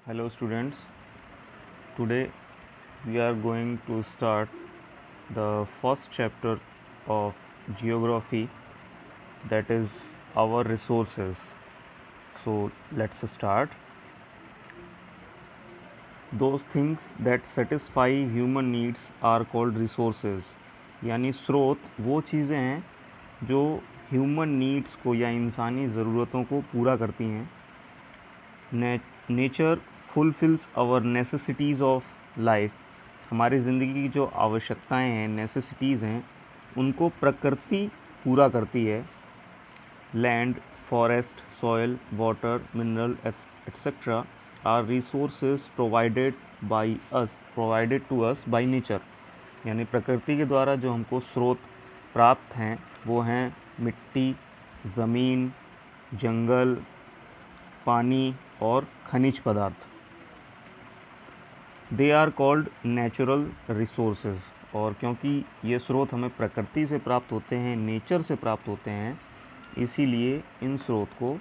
Hello students, today we are going to start the first chapter of geography, that is our resources. So let's start. Those things that satisfy human needs are called resources. यानी स्रोत वो चीज़ें हैं जो human needs को या इंसानी ज़रूरतों को पूरा करती हैं. Nature fulfils our necessities of life. हमारी ज़िंदगी की जो आवश्यकताएं हैं, नेसेसिटीज़ हैं, उनको प्रकृति पूरा करती है. Land, forest, soil, water, mineral etcetera are resources provided to us by nature. यानी प्रकृति के द्वारा जो हमको स्रोत प्राप्त हैं वो हैं मिट्टी, ज़मीन, जंगल, पानी और खनिज पदार्थ. They are called natural resources. और क्योंकि ये स्रोत हमें प्रकृति से प्राप्त होते हैं, नेचर से प्राप्त होते हैं, इसीलिए इन स्रोत को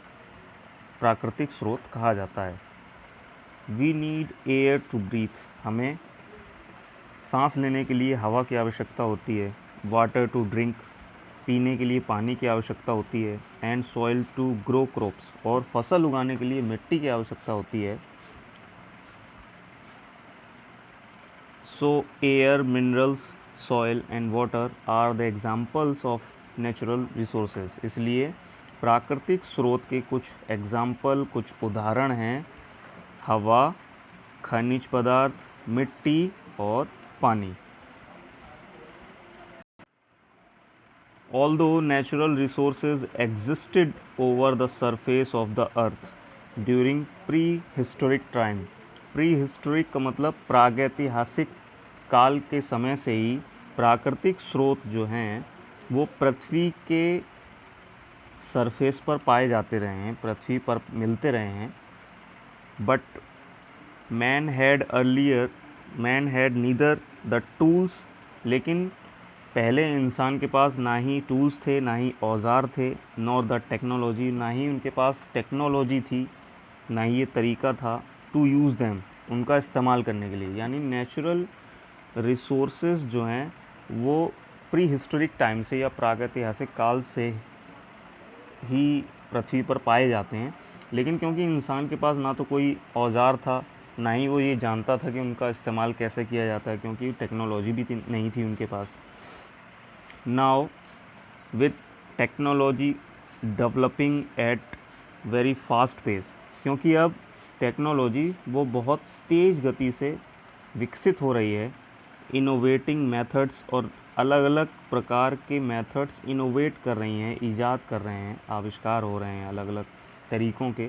प्राकृतिक स्रोत कहा जाता है. We need air to breathe. हमें सांस लेने के लिए हवा की आवश्यकता होती है. Water to drink. पीने के लिए पानी की आवश्यकता होती है. And soil to grow crops. और फसल उगाने के लिए मिट्टी की आवश्यकता होती है. So air, minerals, soil and water are the examples of natural resources. इसलिए प्राकृतिक स्रोत के कुछ एग्जाम्पल, कुछ उदाहरण हैं हवा, खनिज पदार्थ, मिट्टी और पानी. Although natural resources existed over the surface of the earth during prehistoric time. Prehistoric का मतलब प्रागैतिहासिक काल के समय से ही प्राकृतिक स्रोत जो हैं वो पृथ्वी के सरफेस पर पाए जाते रहे हैं, पृथ्वी पर मिलते रहे हैं. But man had neither the tools. लेकिन पहले इंसान के पास ना ही टूल्स थे, ना ही औजार थे, नॉर द टेक्नोलॉजी. ना ही उनके पास टेक्नोलॉजी थी, ना ही ये तरीका था टू यूज़ दैम, उनका इस्तेमाल करने के लिए. यानी नेचुरल रिसोर्सेज जो हैं वो प्री हिस्टोरिक टाइम से या प्रागैतिहासिक काल से ही पृथ्वी पर पाए जाते हैं. लेकिन क्योंकि इंसान के पास ना तो कोई औजार था, ना ही वो ये जानता था कि उनका इस्तेमाल कैसे किया जाता है, क्योंकि टेक्नोलॉजी भी नहीं थी उनके पास. Now, with technology developing at very fast pace, क्योंकि अब टेक्नोलॉजी वो बहुत तेज़ गति से विकसित हो रही है. इनोवेटिंग मेथड्स, और अलग अलग प्रकार के मेथड्स इनोवेट कर रही हैं, ईजाद कर रहे हैं, आविष्कार हो रहे हैं अलग अलग तरीक़ों के.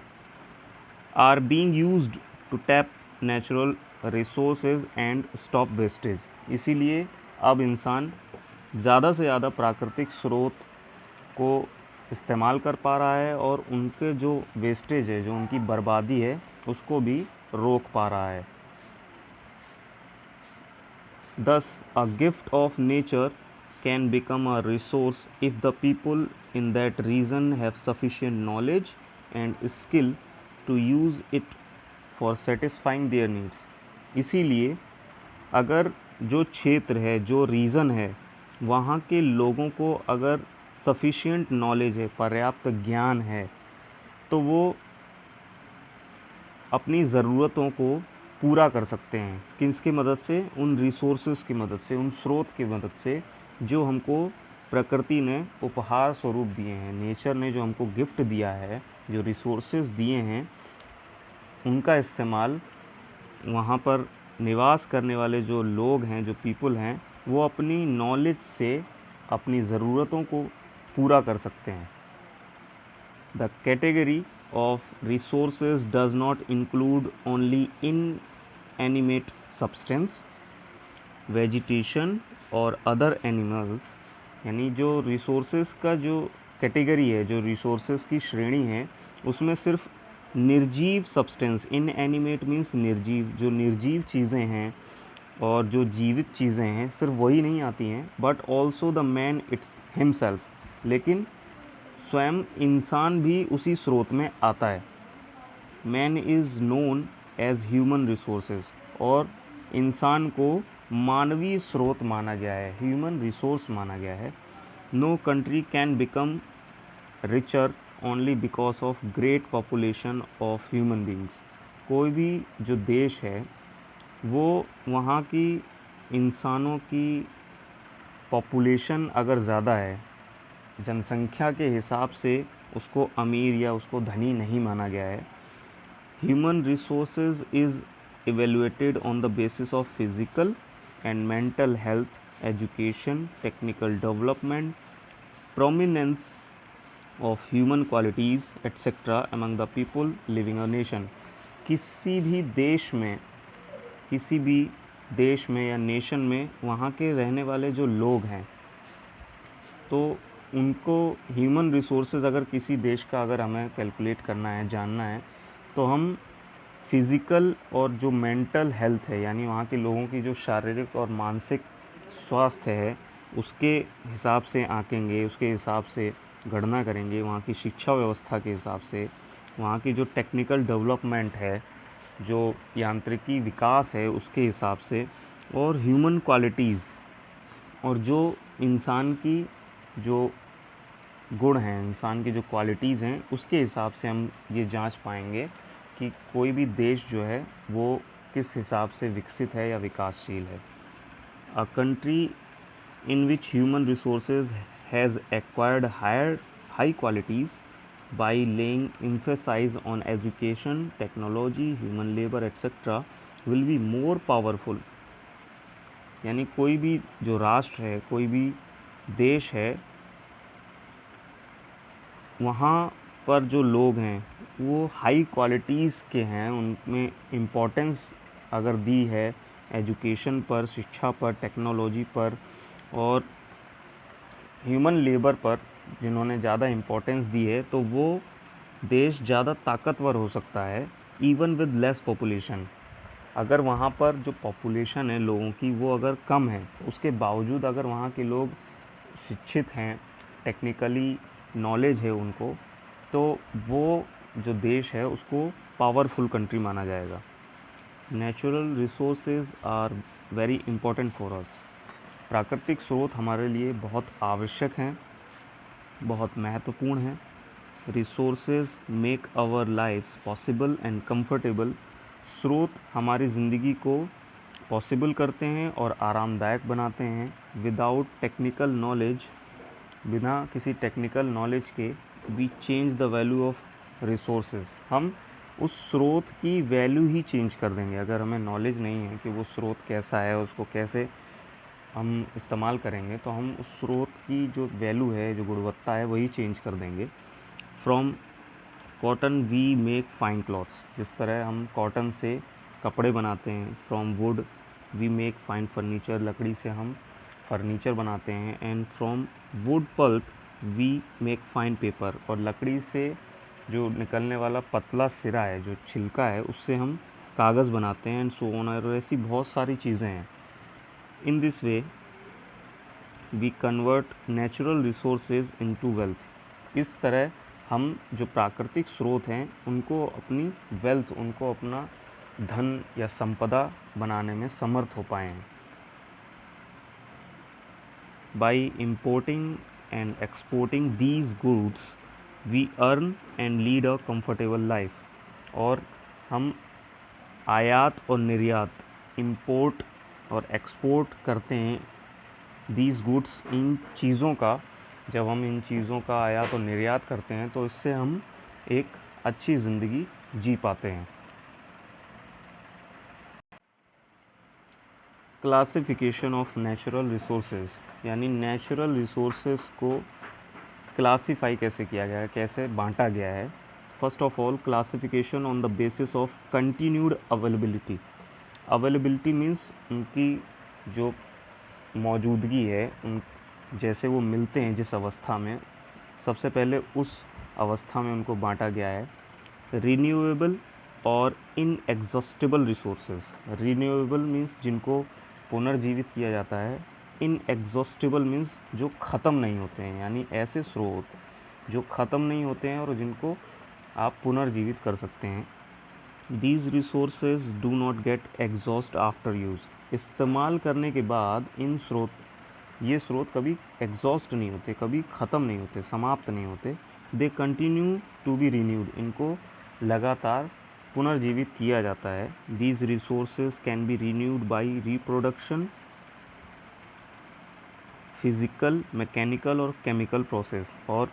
Are being used to tap natural resources and stop wastage. इसीलिए अब इंसान ज़्यादा से ज़्यादा प्राकृतिक स्रोत को इस्तेमाल कर पा रहा है और उनके जो वेस्टेज है, जो उनकी बर्बादी है, उसको भी रोक पा रहा है. Thus, a gift of nature can become a resource if the people in that region have sufficient knowledge and skill to use it for satisfying their needs. इसीलिए अगर जो क्षेत्र है, जो रीजन है, वहाँ के लोगों को अगर सफिशिएंट नॉलेज है, पर्याप्त ज्ञान है, तो वो अपनी ज़रूरतों को पूरा कर सकते हैं. किसकी मदद से? उन रिसोर्सेज की मदद से, उन स्रोत की मदद से जो हमको प्रकृति ने उपहार स्वरूप दिए हैं, नेचर ने जो हमको गिफ्ट दिया है, जो रिसोर्सेज दिए हैं, उनका इस्तेमाल वहाँ पर निवास करने वाले जो लोग हैं, जो पीपल हैं, वो अपनी नॉलेज से अपनी ज़रूरतों को पूरा कर सकते हैं. The category of resources does not include only inanimate substance, vegetation और अदर एनिमल्स. यानी जो रिसोर्सेज का जो कैटेगरी है, जो रिसोर्सेज की श्रेणी है, उसमें सिर्फ निर्जीव सब्सटेंस, इनएनिमेट मीन्स निर्जीव, जो निर्जीव चीज़ें हैं और जो जीवित चीज़ें हैं, सिर्फ वही नहीं आती हैं, but also the man it's himself. लेकिन स्वयं इंसान भी उसी स्रोत में आता है. Man is known as human resources, और इंसान को मानवीय स्रोत माना गया है, ह्यूमन रिसोर्स माना गया है। No country can become richer only because of great population of human beings. कोई भी जो देश है वो वहाँ की इंसानों की पॉपुलेशन अगर ज़्यादा है, जनसंख्या के हिसाब से उसको अमीर या उसको धनी नहीं माना गया है। Human resources is evaluated on the basis of physical and mental health, education, technical development, prominence of human qualities, etc. among the people living a nation। किसी भी देश में या नेशन में वहाँ के रहने वाले जो लोग हैं, तो उनको ह्यूमन रिसोर्सेज अगर किसी देश का अगर हमें कैलकुलेट करना है, जानना है, तो हम फिज़िकल और जो मेंटल हेल्थ है, यानी वहाँ के लोगों की जो शारीरिक और मानसिक स्वास्थ्य है, उसके हिसाब से आंकेंगे, उसके हिसाब से गणना करेंगे, वहाँ की शिक्षा व्यवस्था के हिसाब से, वहाँ की जो टेक्निकल डेवलपमेंट है, जो यांत्रिकी विकास है, उसके हिसाब से, और ह्यूमन क्वालिटीज़, और जो इंसान की जो गुण हैं, इंसान की जो क्वालिटीज़ हैं, उसके हिसाब से हम ये जांच पाएंगे कि कोई भी देश जो है वो किस हिसाब से विकसित है या विकासशील है। A country in which human resources has acquired high qualities by laying emphasise on education, technology, human labour etcetera will be more powerful. यानी कोई भी जो राष्ट्र है, कोई भी देश है, वहाँ पर जो लोग हैं वो हाई क्वालिटीज़ के हैं, उनमें इम्पोर्टेंस अगर दी है एजुकेशन पर, शिक्षा पर, टेक्नोलॉजी पर और ह्यूमन लेबर पर, जिन्होंने ज़्यादा इम्पोर्टेंस दी है, तो वो देश ज़्यादा ताकतवर हो सकता है इवन विद लेस पॉपुलेशन। अगर वहाँ पर जो पॉपुलेशन है लोगों की वो अगर कम है, उसके बावजूद अगर वहाँ के लोग शिक्षित हैं, टेक्निकली नॉलेज है उनको, तो वो जो देश है उसको पावरफुल कंट्री माना जाएगा। Natural resources are very important for us. प्राकृतिक स्रोत हमारे लिए बहुत आवश्यक हैं, बहुत महत्वपूर्ण हैं। Resources make our lifes possible and comfortable. स्रोत हमारी ज़िंदगी को पॉसिबल करते हैं और आरामदायक बनाते हैं। विदाउट टेक्निकल नॉलेज, बिना किसी टेक्निकल नॉलेज के, we change the value of resources. हम उस स्रोत की वैल्यू ही चेंज कर देंगे। अगर हमें नॉलेज नहीं है कि वो स्रोत कैसा है, उसको कैसे हम इस्तेमाल करेंगे, तो हम उस स्रोत की जो वैल्यू है, जो गुणवत्ता है, वही चेंज कर देंगे। From cotton we make fine clothes. जिस तरह हम कॉटन से कपड़े बनाते हैं। From wood we make fine furniture. लकड़ी से हम फर्नीचर बनाते हैं। And from wood pulp we make fine paper. और लकड़ी से जो निकलने वाला पतला सिरा है, जो छिलका है, उससे हम कागज़ बनाते हैं। And so on. और ऐसी बहुत सारी चीज़ें हैं। In this way we convert natural resources into wealth. इस तरह हम जो प्राकृतिक स्रोत हैं उनको अपनी वेल्थ, उनको अपना धन या संपदा बनाने में समर्थ हो पाए हैं। By importing and exporting these goods we earn and lead a comfortable life. और हम आयात और निर्यात, इम्पोर्ट और एक्सपोर्ट करते हैं दीज गुड्स, इन चीज़ों का। जब हम इन चीज़ों का आयात और निर्यात करते हैं तो इससे हम एक अच्छी ज़िंदगी जी पाते हैं। क्लासिफिकेशन ऑफ नेचुरल रिसोर्सेज, यानी नेचुरल रिसोर्सेज को क्लासीफाई कैसे किया गया है, कैसे बांटा गया है। First of all, classification on the basis of continued availability. Availability means उनकी जो मौजूदगी है, उन जैसे वो मिलते हैं जिस अवस्था में, सबसे पहले उस अवस्था में उनको बांटा गया है। रिन्यूएबल और इनएग्जॉस्टिबल रिसोर्सेज। रिन्यूएबल मीन्स जिनको पुनर्जीवित किया जाता है। इनएग्जॉस्टिबल मीन्स जो ख़त्म नहीं होते हैं, यानी ऐसे स्रोत जो ख़त्म नहीं होते हैं और जिनको आप पुनर्जीवित कर सकते हैं। These resources do not gate exhaust after use. इस्तेमाल करने के बाद ये स्रोत कभी एग्जॉस्ट नहीं होते, कभी ख़त्म नहीं होते, समाप्त नहीं होते। They continue to be renewed. इनको लगातार पुनर्जीवित किया जाता है। These resources can be renewed by reproduction, physical, mechanical और केमिकल प्रोसेस। और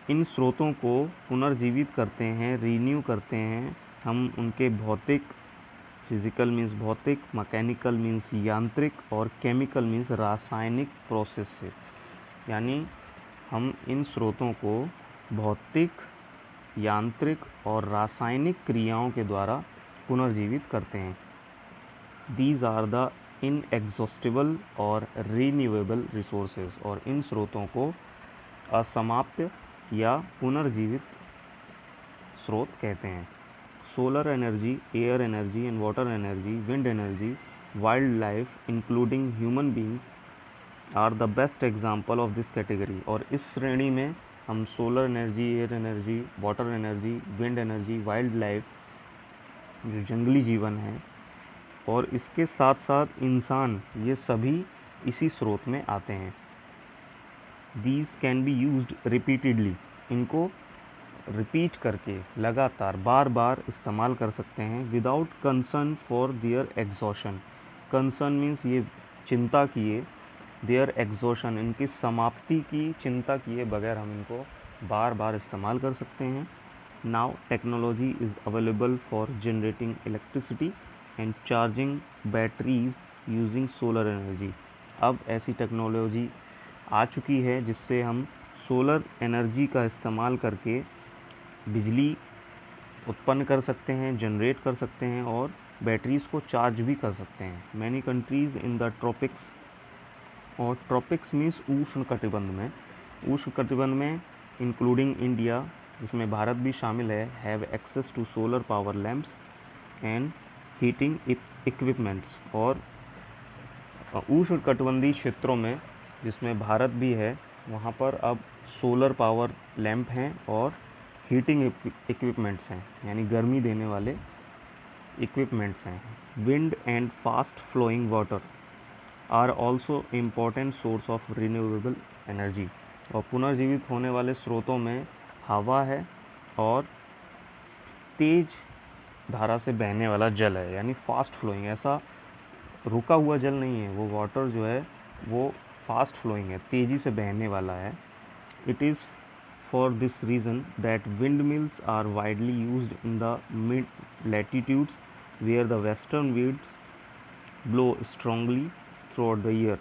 इन स्रोतों को पुनर्जीवित करते हैं, रीन्यू करते हैं हम उनके भौतिक, फिज़िकल मीन्स भौतिक, मैकेनिकल मीन्स यांत्रिक और केमिकल मीन्स रासायनिक प्रोसेस से। यानी हम इन स्रोतों को भौतिक, यांत्रिक और रासायनिक क्रियाओं के द्वारा पुनर्जीवित करते हैं। दीज आर द इनएग्जॉस्टिबल और रीन्यूएबल रिसोर्सेज। और इन स्रोतों को असमाप्त या पुनर्जीवित स्रोत कहते हैं। Solar energy, air energy and water energy, wind energy, wild life including human beings are the best example of this category. और इस श्रेणी में हम solar energy, air energy, water energy, wind energy, wild life, जो जंगली जीवन है, और इसके साथ साथ इंसान, ये सभी इसी स्रोत में आते हैं। These can be used repeatedly. इनको रिपीट करके लगातार बार बार इस्तेमाल कर सकते हैं। Without concern for their exhaustion. Concern means ये चिंता किए, देयर एग्जॉशन इनकी समाप्ति की चिंता किए बगैर हम इनको बार बार इस्तेमाल कर सकते हैं। Now technology is available for generating electricity and charging batteries using solar energy. अब ऐसी टेक्नोलॉजी आ चुकी है जिससे हम सोलर एनर्जी का इस्तेमाल करके बिजली उत्पन्न कर सकते हैं, जनरेट कर सकते हैं और बैटरीज़ को चार्ज भी कर सकते हैं। Many countries in the tropics, और ट्रॉपिक्स मीन्स उष्ण कटिबंध में इंक्लूडिंग इंडिया, जिसमें भारत भी शामिल है, have access to solar power lamps and heating equipments. और उष्ण कटिबंधीय क्षेत्रों में, जिसमें भारत भी है, वहाँ पर अब सोलर पावर लैंप हैं और हीटिंग इक्विपमेंट्स हैं, यानी गर्मी देने वाले इक्विपमेंट्स हैं। Wind and fast flowing water are also important source of renewable energy. और पुनर्जीवित होने वाले स्रोतों में हवा है और तेज धारा से बहने वाला जल है, यानी फास्ट फ्लोइंग। ऐसा रुका हुआ जल नहीं है, वो वाटर जो है वो फास्ट फ्लोइंग है, तेज़ी से बहने वाला है। It is for this reason that wind mills are widely used in the mid latitudes where the western winds blow strongly throughout the year.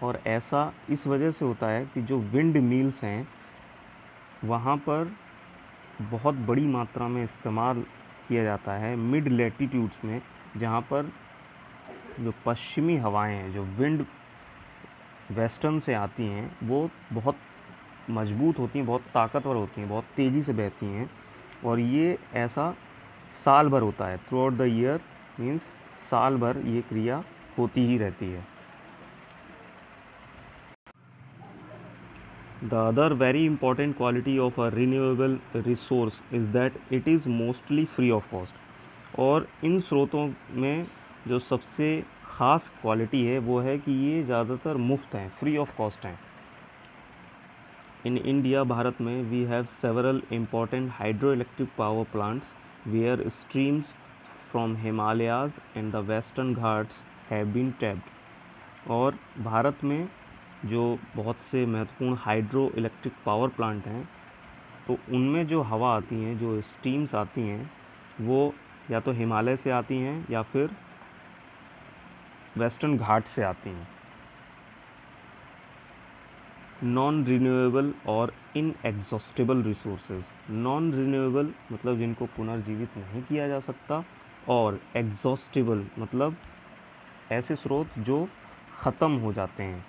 और ऐसा इस वजह से होता है कि जो विंड मिल्स हैं वहाँ पर बहुत बड़ी मात्रा में इस्तेमाल किया जाता है मिड लैटिट्यूड्स में, जहाँ पर जो पश्चिमी हवाएं हैं, जो विंड वेस्टर्न से आती हैं, वो बहुत मजबूत होती हैं, बहुत ताकतवर होती हैं, बहुत तेज़ी से बहती हैं। और ये ऐसा साल भर होता है, through out the year means साल भर ये क्रिया होती ही रहती है। The other very important quality of a renewable resource is that it is mostly free of cost. और इन स्रोतों में जो सबसे ख़ास क्वालिटी है वो है कि ये ज़्यादातर मुफ्त हैं, फ्री ऑफ कॉस्ट हैं। इन इंडिया, भारत में, we have several important hydro electric power plants where streams from Himalayas and the western Ghats have been tapped. और भारत में जो बहुत से महत्वपूर्ण हाइड्रो इलेक्ट्रिक पावर प्लांट हैं, तो उनमें जो हवा आती हैं, जो स्टीम्स आती हैं, वो या तो हिमालय से आती हैं या फिर वेस्टर्न घाट से आती हैं। नॉन रिन्यूएबल और इनएग्जॉस्टिबल रिसोर्सेज। नॉन रिन्यूएबल मतलब जिनको पुनर्जीवित नहीं किया जा सकता, और एग्जॉस्टिबल मतलब ऐसे स्रोत जो ख़त्म हो जाते हैं।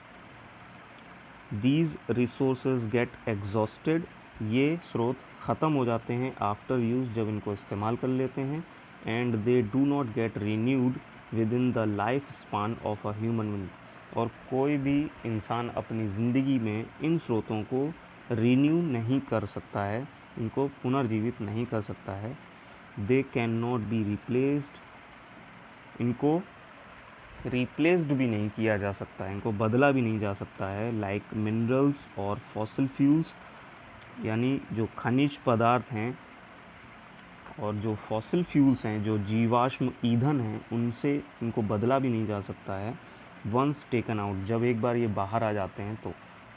These resources get exhausted. ये स्रोत ख़त्म हो जाते हैं आफ्टर यूज़, जब इनको इस्तेमाल कर लेते हैं। And they do not gate renewed with in the life span of a human being. और कोई भी इंसान अपनी ज़िंदगी में इन स्रोतों को रीन्यू नहीं कर सकता है, इनको पुनर्जीवित नहीं कर सकता है they can not be replaced, इनको रिप्लेस्ड भी नहीं किया जा सकता है, इनको बदला भी नहीं जा सकता है, लाइक मिनरल्स और फॉसिल फ्यूल्स, यानी जो खनिज पदार्थ हैं और जो फॉसिल फ्यूल्स हैं, जो जीवाश्म ईंधन हैं, उनसे इनको बदला भी नहीं जा सकता है। वंस टेकन आउट, जब एक बार ये बाहर आ जाते हैं तो,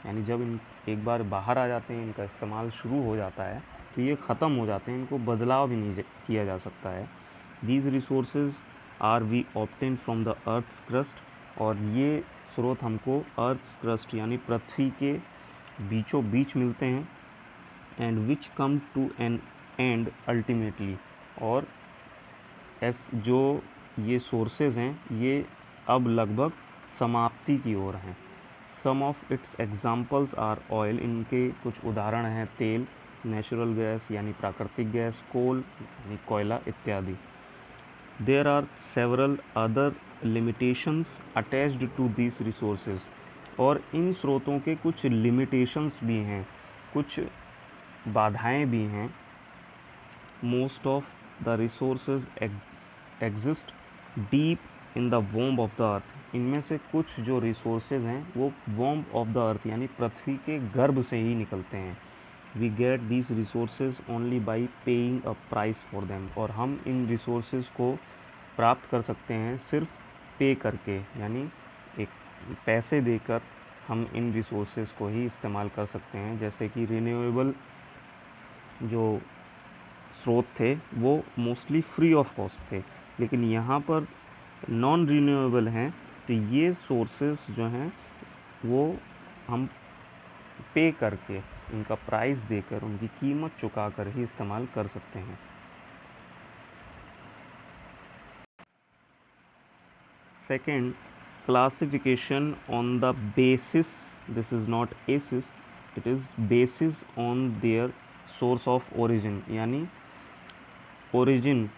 यानी जब इन एक बार बाहर आ जाते हैं, इनका इस्तेमाल शुरू हो जाता है तो ये ख़त्म हो जाते हैं, इनको बदलाव भी नहीं किया जा सकता है। These resources are we obtain from the earth's crust, और ये स्रोत हमको अर्थ्स क्रस्ट यानी पृथ्वी के बीचों बीच मिलते हैं। And which come to an end ultimately, और जो ये सोर्सेज हैं ये अब लगभग समाप्ति की ओर हैं। Some of its examples are oil, इनके कुछ उदाहरण हैं तेल, नेचुरल गैस यानी प्राकृतिक गैस, कोल यानी कोयला इत्यादि। There are several other limitations attached to this resources, और इन स्रोतों के कुछ लिमिटेशंस भी हैं, कुछ बाधाएं भी हैं। Most of the resources exist deep in the womb of the earth, इनमें से कुछ जो रिसोर्सेज हैं वो वॉम्ब ऑफ द अर्थ यानी पृथ्वी के गर्भ से ही निकलते हैं। We get these resources only by paying a price for them, और हम इन रिसोर्सेज को प्राप्त कर सकते हैं सिर्फ पे करके, यानी एक पैसे देकर हम इन रिसोर्सेज को ही इस्तेमाल कर सकते हैं। जैसे कि रिन्यूएबल जो स्रोत थे वो मोस्टली फ्री ऑफ कॉस्ट थे, लेकिन यहाँ पर नॉन रिन्यूएबल हैं, तो ये सोर्सेज जो हैं वो हम पे करके, उनका प्राइस देकर, उनकी कीमत चुका कर ही इस्तेमाल कर सकते हैं। Second, classification on the basis, this is not एसिस, it is basis on their source of origin, यानी ओरिजिन,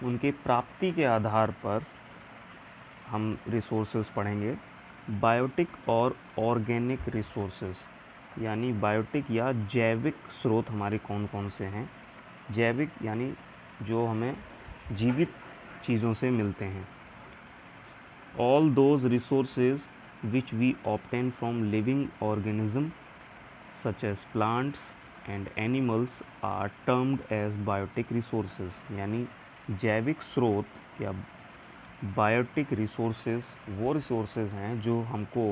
उनके प्राप्ति के आधार पर हम रिसोर्सेज पढ़ेंगे। बायोटिक और ऑर्गेनिक रिसोर्सेज, यानी बायोटिक या जैविक स्रोत हमारे कौन कौन से हैं। जैविक यानी जो हमें जीवित चीज़ों से मिलते हैं। All those resources which we obtain from living organism such as plants and animals are termed as biotic resources, यानी जैविक स्रोत या बायोटिक रिसोर्सेज वो रिसोर्सेज हैं जो हमको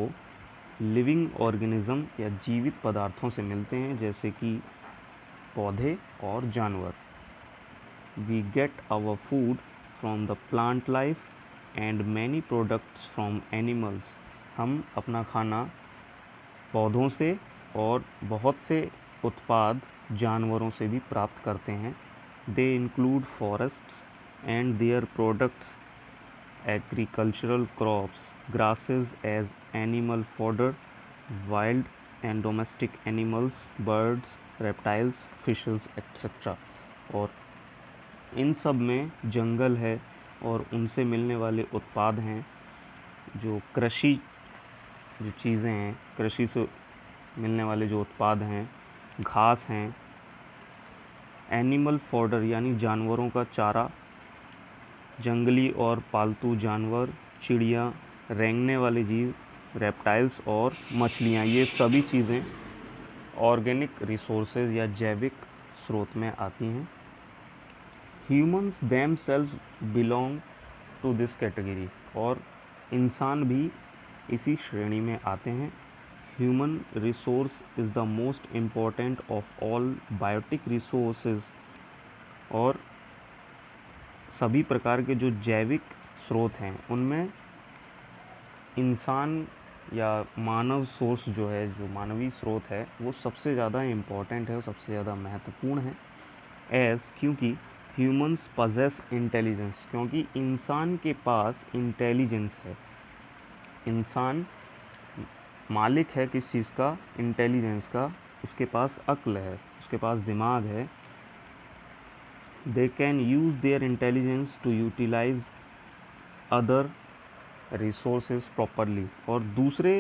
लिविंग ऑर्गेनिज्म या जीवित पदार्थों से मिलते हैं, जैसे कि पौधे और जानवर। We get our food from the plant life and many products from animals, हम अपना खाना पौधों से और बहुत से उत्पाद जानवरों से भी प्राप्त करते हैं। They include forests and their products, agricultural crops, grasses as animal fodder, wild and domestic animals, birds, reptiles, fishes, etc. और इन सब में जंगल है और उनसे मिलने वाले उत्पाद हैं, जो कृषि जो चीज़ें हैं, कृषि से मिलने वाले जो उत्पाद हैं, घास हैं, एनिमल फॉडर यानी जानवरों का चारा, जंगली और पालतू जानवर, चिड़िया, रेंगने वाले जीव, रेप्टाइल्स और मछलियाँ, ये सभी चीज़ें ऑर्गेनिक रिसोर्सेज या जैविक स्रोत में आती हैं। Humans themselves belong to this category, और इंसान भी इसी श्रेणी में आते हैं। Human resource is the most important of all biotic resources, और सभी प्रकार के जो जैविक स्रोत हैं उनमें इंसान या मानव सोर्स जो है, जो मानवीय स्रोत है, वो सबसे ज़्यादा इम्पॉर्टेंट है, सबसे ज़्यादा महत्वपूर्ण है। क्योंकि ह्यूमंस पजेस इंटेलिजेंस, क्योंकि इंसान के पास इंटेलिजेंस है, इंसान मालिक है किस चीज़ का, इंटेलिजेंस का, उसके पास अक्ल है, उसके पास दिमाग है। They can use their intelligence to utilize other resources properly, और दूसरे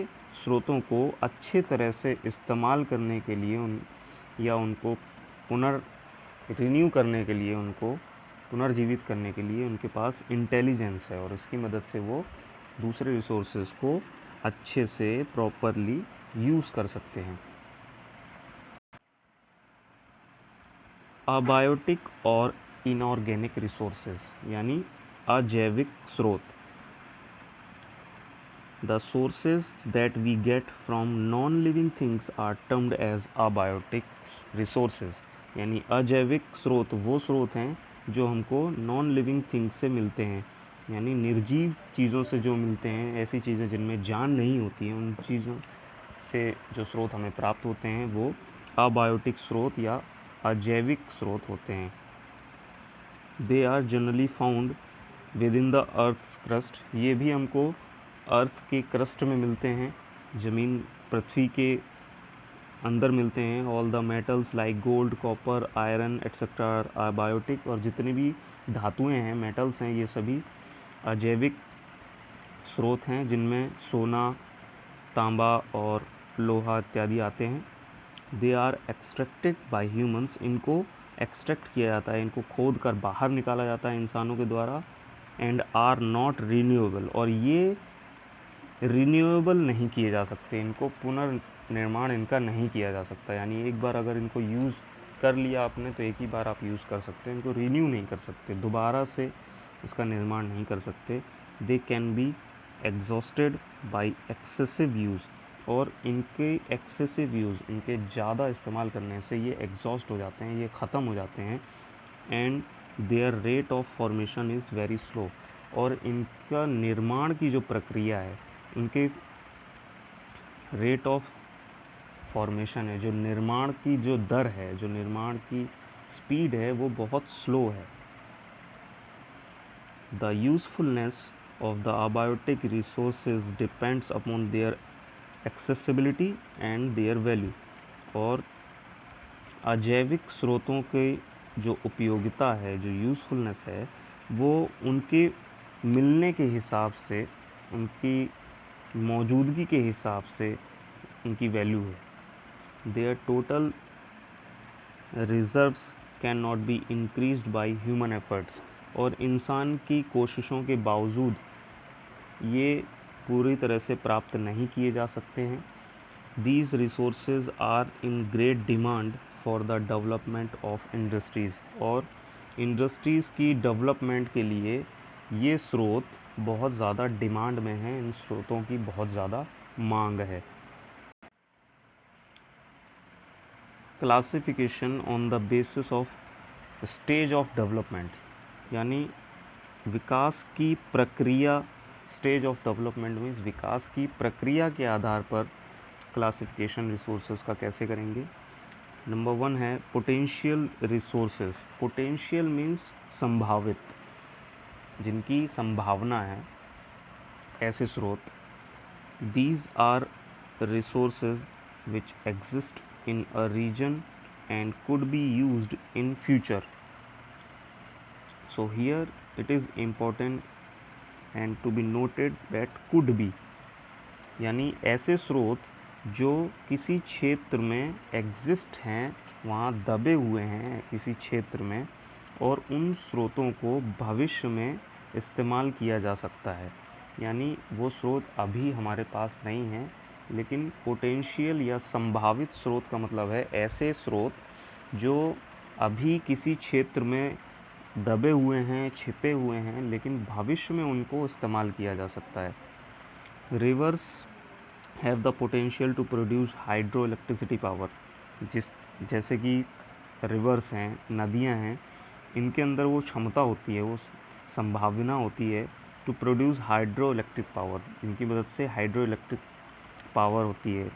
स्रोतों को अच्छे तरह से इस्तेमाल करने के लिए उनको रिन्यू करने के लिए, उनको पुनर्जीवित करने के लिए उनके पास इंटेलिजेंस है, और इसकी मदद से वो दूसरे रिसोर्सेज को अच्छे से प्रॉपरली यूज़ कर सकते हैं। अबायोटिक और इनऑर्गेनिक रिसोर्सेज यानी अजैविक स्रोत। The sources that we get from non living things are termed as abiotic resources, यानी अजैविक स्रोत वो स्रोत हैं जो हमको नॉन लिविंग थिंग्स से मिलते हैं, यानी निर्जीव चीज़ों से जो मिलते हैं, ऐसी चीज़ें जिनमें जान नहीं होती हैं, उन चीज़ों से जो स्रोत हमें प्राप्त होते हैं वो अबायोटिक स्रोत या अजैविक स्रोत होते हैं। They are generally found within the earth's crust, ये भी हमको अर्थ के क्रस्ट में मिलते हैं, ज़मीन पृथ्वी के अंदर मिलते हैं। All the metals like gold, copper, iron etcetera are abiotic, और जितनी भी धातुएं हैं, मेटल्स हैं, ये सभी अजैविक स्रोत हैं, जिनमें सोना, तांबा और लोहा इत्यादि आते हैं। They are extracted by humans, इनको एक्सट्रैक्ट किया जाता है, इनको खोद कर बाहर निकाला जाता है इंसानों के द्वारा। एंड आर नॉट रीन्यूएबल, और ये रीन्यूएबल नहीं किए जा सकते, इनको पुनर्निर्माण इनका नहीं किया जा सकता, यानी एक बार अगर इनको यूज़ कर लिया आपने तो एक ही बार आप यूज़ कर सकते हैं, इनको रीन्यू नहीं कर सकते, दोबारा से इसका निर्माण नहीं कर सकते। They can be exhausted by excessive use, और इनके एक्सेसिव यूज़, इनके ज़्यादा इस्तेमाल करने से ये एग्जॉस्ट हो जाते हैं, ये ख़त्म हो जाते हैं। And there rate of formation is very slow, और इनका निर्माण की जो प्रक्रिया है, इनके रेट ऑफ फॉर्मेशन है, जो निर्माण की जो दर है, जो निर्माण की स्पीड है, वो बहुत स्लो है। The usefulness of the abiotic resources depends upon their accessibility and their value, और अजैविक स्रोतों के जो उपयोगिता है, जो यूज़फुलनेस है, वो उनके मिलने के हिसाब से, उनकी मौजूदगी के हिसाब से उनकी वैल्यू है। Their total reserves can not be increased by human efforts, और इंसान की कोशिशों के बावजूद ये पूरी तरह से प्राप्त नहीं किए जा सकते हैं। These resources are in great demand for the development of industries, और इंडस्ट्रीज़ की डेवलपमेंट के लिए ये स्रोत बहुत ज़्यादा डिमांड में हैं, इन स्रोतों की बहुत ज़्यादा मांग है। Classification on the basis of stage of development, यानी विकास की प्रक्रिया, स्टेज ऑफ डेवलपमेंट मीन्स विकास की प्रक्रिया के आधार पर क्लासिफिकेशन रिसोर्सेज का कैसे करेंगे। नंबर 1 है पोटेंशियल रिसोर्सेज। पोटेंशियल मीन्स संभावित, जिनकी संभावना है, ऐसे स्रोत। These are resources which exist in a region and could be used in future. So here it is important and to be noted that could be, यानी ऐसे स्रोत जो किसी क्षेत्र में एग्जिस्ट हैं, वहाँ दबे हुए हैं किसी क्षेत्र में, और उन स्रोतों को भविष्य में इस्तेमाल किया जा सकता है। यानी वो स्रोत अभी हमारे पास नहीं हैं, लेकिन पोटेंशियल या संभावित स्रोत का मतलब है ऐसे स्रोत जो अभी किसी क्षेत्र में दबे हुए हैं, छिपे हुए हैं, लेकिन भविष्य में उनको इस्तेमाल किया जा सकता है। Rivers have the potential to produce hydro electricity power, जैसे कि रिवर्स हैं, नदियां हैं, इनके अंदर वो क्षमता होती है, वो संभावना होती है to produce hydro electric power, जिनकी मदद से हाइड्रो इलेक्ट्रिक पावर होती है,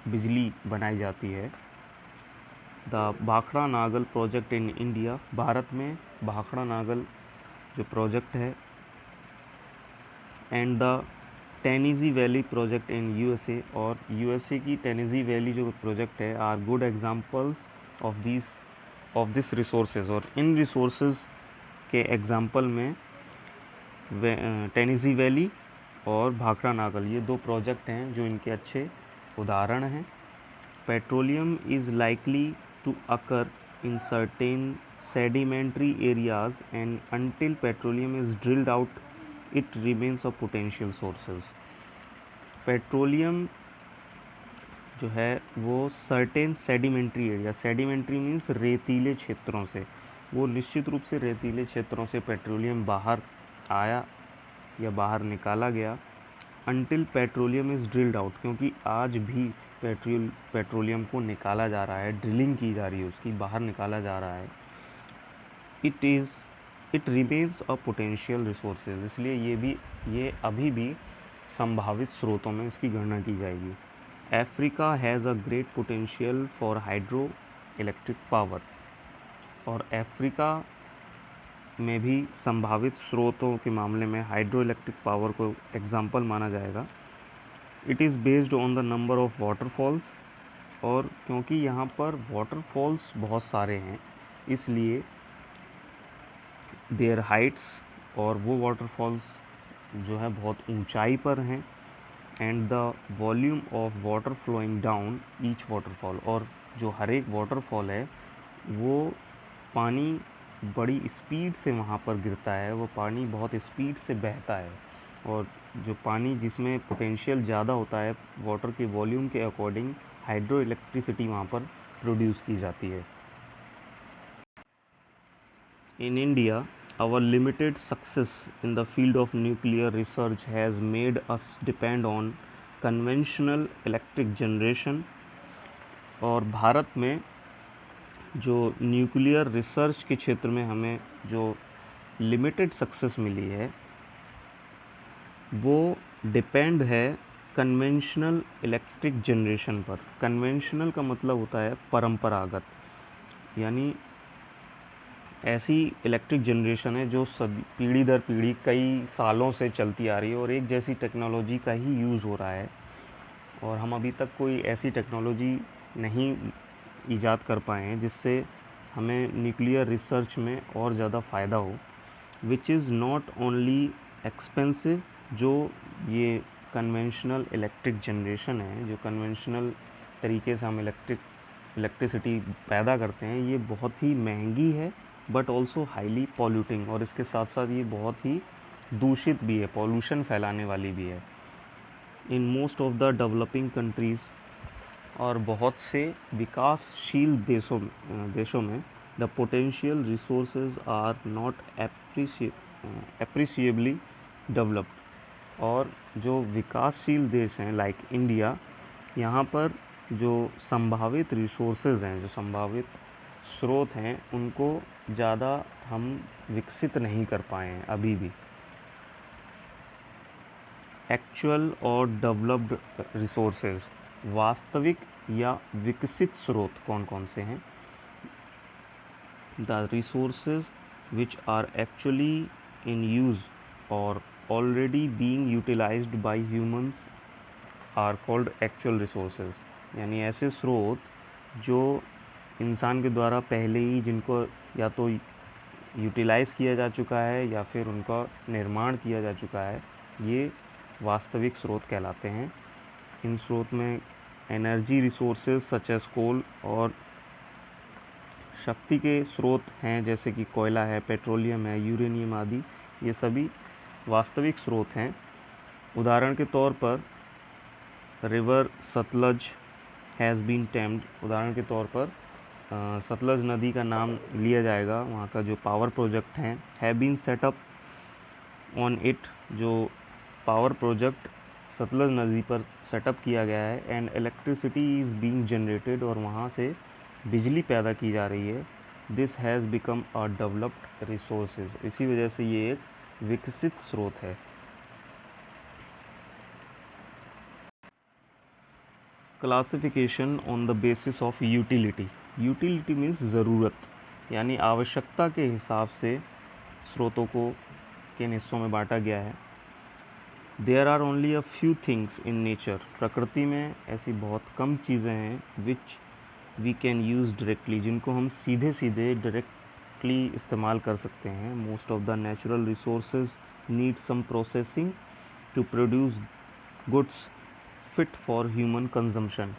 बिजली बनाई जाती है। The Bhakra Nangal project in India, Bharat में भाखड़ा नागल जो प्रोजेक्ट है, and the Tennessee valley project in USA, और यूएसए की टेनेसी वैली जो प्रोजेक्ट है, are good examples of this resources. और इन रिसोर्सेज के एग्जांपल में टेनेसी वैली और भाखड़ा नागल, ये दो प्रोजेक्ट हैं जो इनके अच्छे उदाहरण हैं। Petroleum is likely to occur in certain sedimentary areas, and until petroleum is drilled out, it remains a potential sources. Petroleum जो है वो certain sedimentary area, sedimentary means रेतीले क्षेत्रों से, वो निश्चित रूप से रेतीले क्षेत्रों से पेट्रोलियम बाहर आया या बाहर निकाला गया, until petroleum is drilled out, क्योंकि आज भी पेट्रोलियम को निकाला जा रहा है, ड्रिलिंग की जा रही है, उसकी बाहर निकाला जा रहा है। It remains a potential resources, इसलिए ये अभी भी संभावित स्रोतों में इसकी गणना की जाएगी। Africa has a great potential for hydro electric power, और अफ्रीका में भी संभावित स्रोतों के मामले में हाइड्रो इलेक्ट्रिक पावर को एग्जाम्पल माना जाएगा। It is based on the number of waterfalls, और क्योंकि यहाँ पर वाटरफॉल्स बहुत सारे हैं इसलिए देयर हाइट्स, और वो वाटरफॉल्स जो है बहुत ऊंचाई पर हैं, and the volume of water flowing down each waterfall, और जो हर एक वाटरफॉल है वो पानी बड़ी स्पीड से वहाँ पर गिरता है, वो पानी बहुत स्पीड से बहता है, और जो पानी जिसमें पोटेंशियल ज़्यादा होता है वाटर के वॉल्यूम के अकॉर्डिंग हाइड्रो इलेक्ट्रिसिटी वहाँ पर प्रोड्यूस की जाती है। In India, our limited success in the field of nuclear research has made us depend on conventional electric generation, और भारत में जो न्यूक्लियर रिसर्च के क्षेत्र में हमें जो लिमिटेड सक्सेस मिली है वो डिपेंड है कन्वेंशनल इलेक्ट्रिक जनरेशन पर। कन्वेंशनल का मतलब होता है परंपरागत, यानी ऐसी इलेक्ट्रिक जनरेशन है जो पीढ़ी दर पीढ़ी कई सालों से चलती आ रही है और एक जैसी टेक्नोलॉजी का ही यूज़ हो रहा है, और हम अभी तक कोई ऐसी टेक्नोलॉजी नहीं ईजाद कर पाए हैं जिससे हमें न्यूक्लियर रिसर्च में और ज़्यादा फ़ायदा हो। Which is not only expensive, जो ये कन्वेंशनल इलेक्ट्रिक जनरेशन है, जो कन्वेंशनल तरीके से हम इलेक्ट्रिसिटी पैदा करते हैं, ये बहुत ही महंगी है बट ऑल्सो हाईली पॉल्यूटिंग, और इसके साथ साथ ये बहुत ही दूषित भी है, पॉल्यूशन फैलाने वाली भी है। In most of the developing countries, और बहुत से विकासशील देशों में the potential resources are not appreciably developed, और जो विकासशील देश हैं लाइक इंडिया, यहाँ पर जो संभावित रिसोर्सेज हैं, जो संभावित स्रोत हैं, उनको ज़्यादा हम विकसित नहीं कर पाए हैं अभी भी। एक्चुअल और डेवलप्ड रिसोर्सेज, वास्तविक या विकसित स्रोत कौन कौन से हैं? The resources which are actually in use और already being utilised by humans are called actual resources, यानी ऐसे स्रोत जो इंसान के द्वारा पहले ही जिनको या तो यूटिलाइज़ किया जा चुका है या फिर उनका निर्माण किया जा चुका है, ये वास्तविक स्रोत कहलाते हैं। इन स्रोत में energy resources such as coal, और शक्ति के स्रोत हैं जैसे कि कोयला है, पेट्रोलियम है, यूरेनियम आदि, ये सभी वास्तविक स्रोत हैं। उदाहरण के तौर पर रिवर सतलज हैज़ बीन टैम्ड, उदाहरण के तौर पर सतलज नदी का नाम लिया जाएगा, वहाँ का जो पावर प्रोजेक्ट हैं, have been setup on it, जो पावर प्रोजेक्ट सतलज नदी पर सेटअप किया गया है, and electricity is being generated, और वहाँ से बिजली पैदा की जा रही है। This has become a developed resources, इसी वजह से ये एक विकसित स्रोत है। Classification on the basis of utility, utility means ज़रूरत, यानी आवश्यकता के हिसाब से स्रोतों को किन हिस्सों में बांटा गया है। There are only a few things in nature, प्रकृति में ऐसी बहुत कम चीज़ें हैं which we can use directly, जिनको हम सीधे डायरेक्टली इस्तेमाल कर सकते हैं। Most of the natural resources need some processing to produce goods fit for human consumption,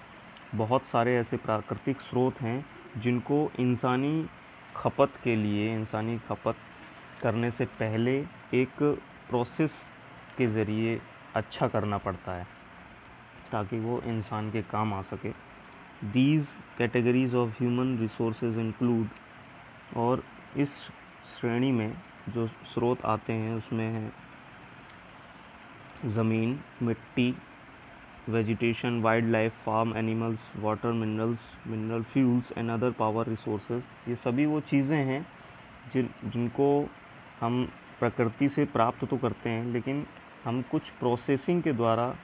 बहुत सारे ऐसे प्राकृतिक स्रोत हैं जिनको इंसानी खपत के लिए, इंसानी खपत करने से पहले एक प्रोसेस के ज़रिए अच्छा करना पड़ता है ताकि वो इंसान के काम आ सके। These categories of human resources include, और इस श्रेणी में जो स्रोत आते हैं उसमें है ज़मीन, मिट्टी, vegetation, wild life, farm animals, water, minerals, mineral fuels and other power resources. ये सभी वो चीज़ें हैं जिनको हम प्रकृति से प्राप्त तो करते हैं, लेकिन हम कुछ प्रोसेसिंग के द्वारा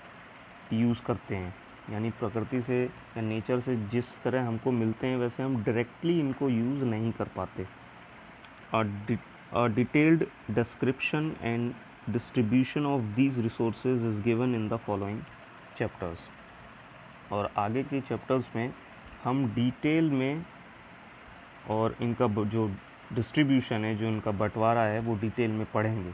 यूज़ करते हैं। यानी प्रकृति से या नेचर से जिस तरह हमको मिलते हैं वैसे हम डायरेक्टली इनको यूज़ नहीं कर पाते। A detailed description and distribution of these resources is given in the following chapters। और आगे के चैप्टर्स में हम डिटेल में और इनका जो डिस्ट्रीब्यूशन है, जो इनका बंटवारा है, वो डिटेल में पढ़ेंगे।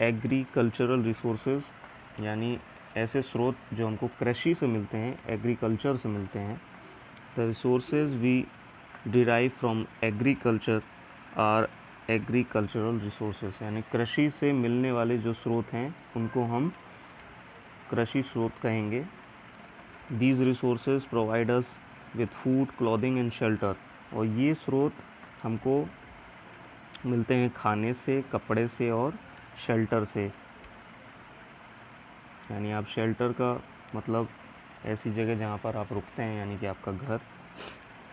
एग्रीकल्चरल रिसोर्सेज, यानी ऐसे स्रोत जो हमको कृषि से मिलते हैं, एग्रीकल्चर से मिलते हैं। The resources we derive from agriculture are agricultural resources, यानी कृषि से मिलने वाले जो स्रोत हैं उनको हम कृषि स्रोत कहेंगे। These resources provide us with food, clothing and shelter, और ये स्रोत हमको मिलते हैं खाने से, कपड़े से और शेल्टर से। यानी आप शेल्टर का मतलब ऐसी जगह जहाँ पर आप रुकते हैं, यानी कि आपका घर।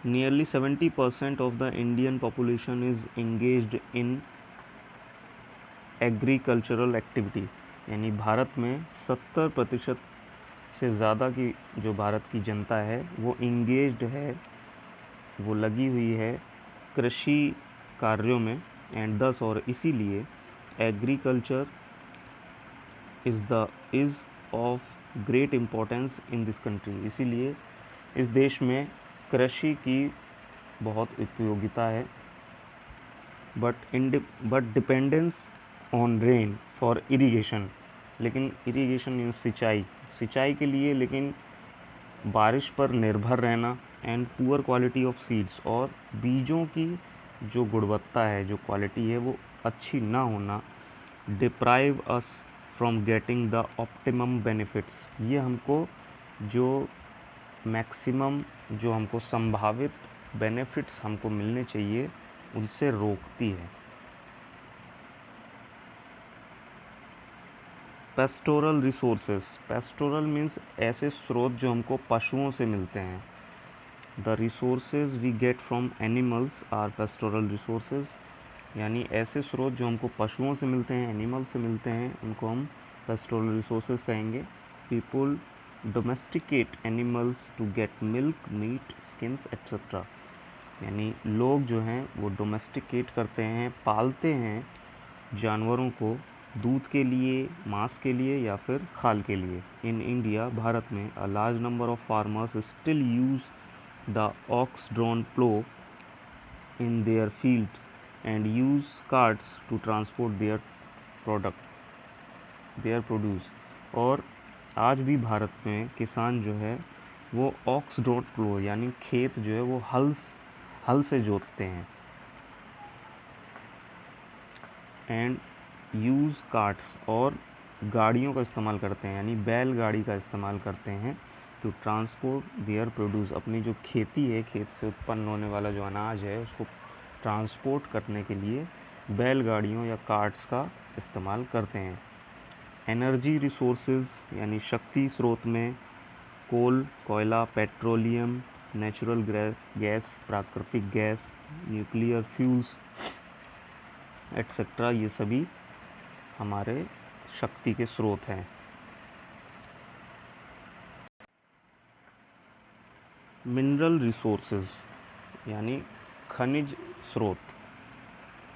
Nearly 70% of the Indian population is engaged in agricultural activity, यानी भारत में 70% से ज़्यादा की जो भारत की जनता है वो इंगेज्ड है, वो लगी हुई है कृषि कार्यों में। एंड दस, और इसीलिए agriculture is of great importance in this country, इसीलिए इस देश में कृषि की बहुत उपयोगिता है। But dependence on rain for irrigation, लेकिन इरिगेशन इन सिंचाई के लिए, लेकिन बारिश पर निर्भर रहना। And poor quality of seeds, और बीजों की जो गुणवत्ता है, जो क्वालिटी है, वो अच्छी ना होना। Deprive us from getting the optimum benefits, ये हमको जो मैक्सिमम, जो हमको संभावित बेनिफिट्स हमको मिलने चाहिए, उनसे रोकती है। पेस्टोरल रिसोर्सेज, पेस्टोरल मीन्स ऐसे स्रोत जो हमको पशुओं से मिलते हैं। The resources we get from animals are pastoral resources, यानी ऐसे स्रोत जो हमको पशुओं से मिलते हैं, एनिमल से मिलते हैं, उनको हम पेस्टोरल रिसोर्सेज कहेंगे। People domesticate animals to get milk, meat, skins etcetera, यानी लोग जो हैं वो डोमेस्टिकेट करते हैं, पालते हैं जानवरों को दूध के लिए, मांस के लिए या फिर खाल के लिए। इन इंडिया, भारत में, a large number of farmers still use the ox drawn plough in their field and use carts to transport their produce. और आज भी भारत में किसान जो है वो ऑक्स ड्रॉन प्लो, यानी खेत जो है वो हल से जोतते हैं। एंड यूज़ कार्ट्स, और गाड़ियों का इस्तेमाल करते हैं, यानी बैलगाड़ी का इस्तेमाल करते हैं टू ट्रांसपोर्ट देयर प्रोड्यूस, अपनी जो खेती है, खेत से उत्पन्न होने वाला जो अनाज है उसको ट्रांसपोर्ट करने के लिए बैलगाड़ियों या कार्ट्स का इस्तेमाल करते हैं। एनर्जी रिसोर्सेज, यानी शक्ति स्रोत में कोल, कोयला, पेट्रोलियम, नेचुरल गैस, प्राकृतिक गैस, न्यूक्लियर फ्यूल्स एट्सेट्रा, ये सभी हमारे शक्ति के स्रोत हैं। मिनरल रिसोर्सेज, यानी खनिज स्रोत,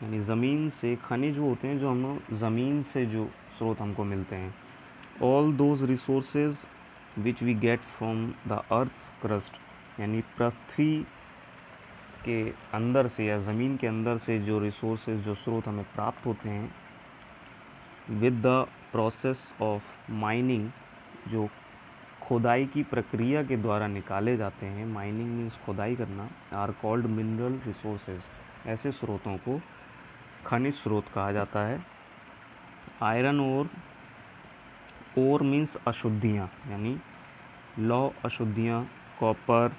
यानी ज़मीन से खनिज वो होते हैं जो हम ज़मीन से जो स्रोत हमको मिलते हैं। All those resources which we get from the earth's crust, यानी पृथ्वी के अंदर से या ज़मीन के अंदर से जो रिसोर्सेज, जो स्रोत हमें प्राप्त होते हैं, with the process of mining, जो खुदाई की प्रक्रिया के द्वारा निकाले जाते हैं, माइनिंग मीन्स खुदाई करना, आर कॉल्ड मिनरल रिसोर्सेज, ऐसे स्रोतों को खनिज स्रोत कहा जाता है। आयरन ओर मीन्स अशुद्धियाँ, यानी लौ अशुद्धियाँ, copper,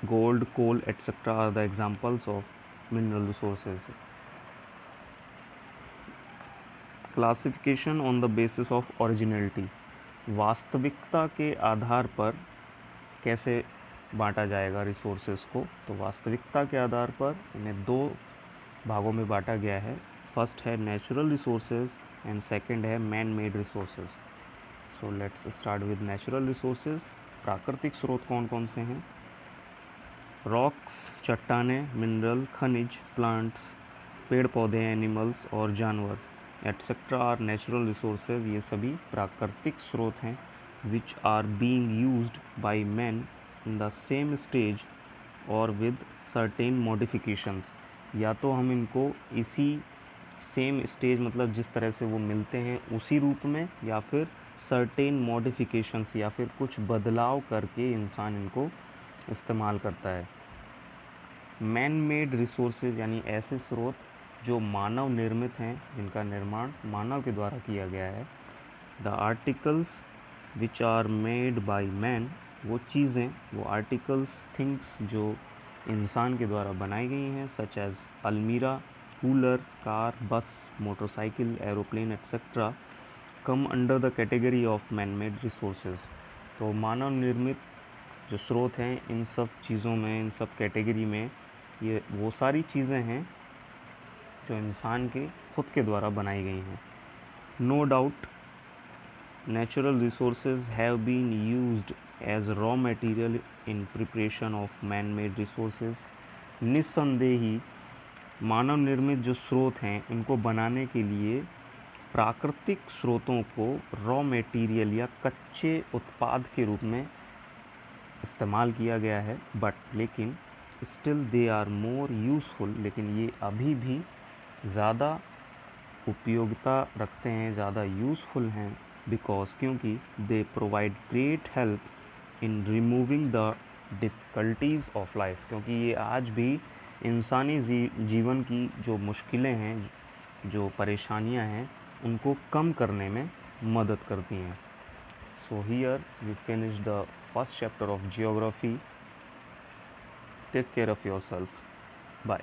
gold, coal etcetera are the examples of mineral resources. Classification on the basis of originality, वास्तविकता के आधार पर कैसे बांटा जाएगा रिसोर्सेज को। तो वास्तविकता के आधार पर इन्हें दो भागों में बांटा गया है। फर्स्ट है नेचुरल रिसोर्सेज एंड सेकंड है man made resources. So let's start with natural resources. प्राकृतिक स्रोत कौन कौन से हैं? रॉक्स, चट्टानें, मिनरल, खनिज, प्लांट्स, पेड़ पौधे, एनिमल्स और जानवर एट्सेट्रा आर नेचुरल रिसोर्सेज, ये सभी प्राकृतिक स्रोत हैं। Which are being used by man in the same stage और विद सर्टेन मॉडिफिकेशंस, या तो हम इनको इसी सेम स्टेज मतलब जिस तरह से वो मिलते हैं उसी रूप में, या फिर सर्टेन मॉडिफिकेशंस या फिर कुछ बदलाव करके इंसान इनको इस्तेमाल करता है। मैन मेड रिसोर्सेज यानी ऐसे स्रोत जो मानव निर्मित हैं, जिनका निर्माण मानव के द्वारा किया गया है। The articles which are made by man, वो चीज़ें, वो आर्टिकल्स, थिंग्स जो इंसान के द्वारा बनाई गई हैं, सच एज अलमीरा, कूलर, कार, बस, motorcycle, aeroplane etcetera, come under the category of man made resources. तो मानव निर्मित जो स्रोत हैं, इन सब चीज़ों में, इन सब कैटेगरी में ये वो सारी चीज़ें हैं जो इंसान के खुद के द्वारा बनाई गई हैं। No doubt natural resources have been used as raw material in preparation of man made resources. निस्संदेह ही मानव निर्मित जो स्रोत हैं, उनको बनाने के लिए प्राकृतिक स्रोतों को रॉ मटेरियल या कच्चे उत्पाद के रूप में इस्तेमाल किया गया है। बट लेकिन still they are more useful, लेकिन ये अभी भी ज़्यादा उपयोगिता रखते हैं, ज़्यादा यूज़फुल हैं, क्योंकि they provide great help in removing the difficulties of life, क्योंकि ये आज भी इंसानी जीवन की जो मुश्किलें हैं, जो परेशानियां हैं, उनको कम करने में मदद करती हैं। So here we finish the first chapter of geography. Take care of yourself. Bye.